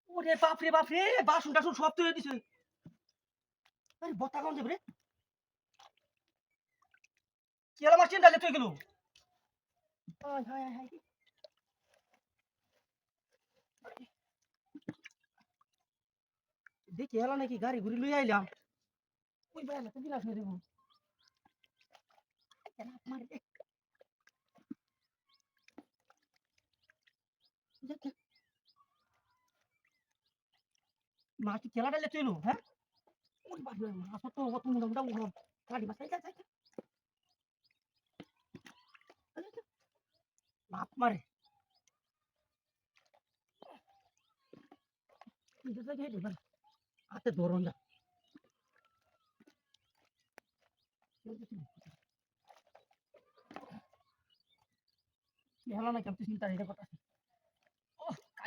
ওরে বাপরে বাপরে, বাসন টাসন সব তুলে দিছে। আরে বতা কোন দেবে রে? কি হলো মাছ চিন্তা তুই গেল? হায় হায় হায়, দেখি এলা নাকি গাড়ি ঘুরি লই আইলাম। ওই বাইরে তো বিলাস দেব। মার দেখ। মাছ খেলা ডালে তুইলো, হ্যাঁ? ওই বাপরে মাছ তো কত মোটা মোটা গাড়ি বাসাই যা যা। বাপ মারে। ಇದು ಸಹ ಹೇಳಿ ಬರ ಆತ ದೂರ হেলা না কেমন চিন্তা এটা কথা ও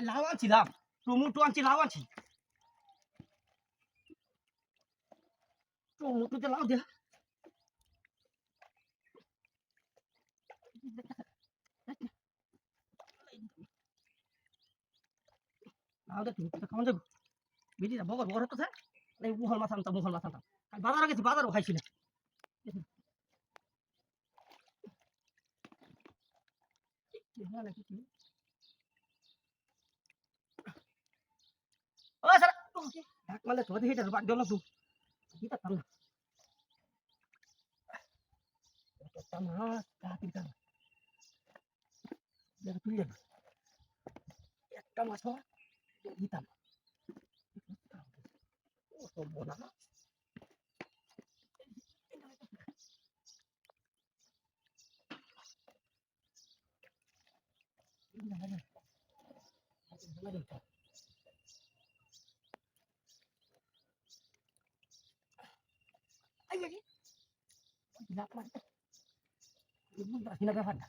লাউ আনছিলাম টমেটো আনছি লাউ আনছি টমেটোতে লাউ দে লাউ দে টমেটো খাওয়া যাবে বেশি না বগর বগর হচ্ছে এই মুহল মাছ আনতাম বাজারে গেছি বাজারও খাইছি না ও স্যার ঢাক মারলে তোদের হিটার বাদ দিও না তুই কি করতাম না করতাম না তাড়াতাড়ি কাম তুই একটা মাছ দিতাম ও সব বোনা ব্যাপারটা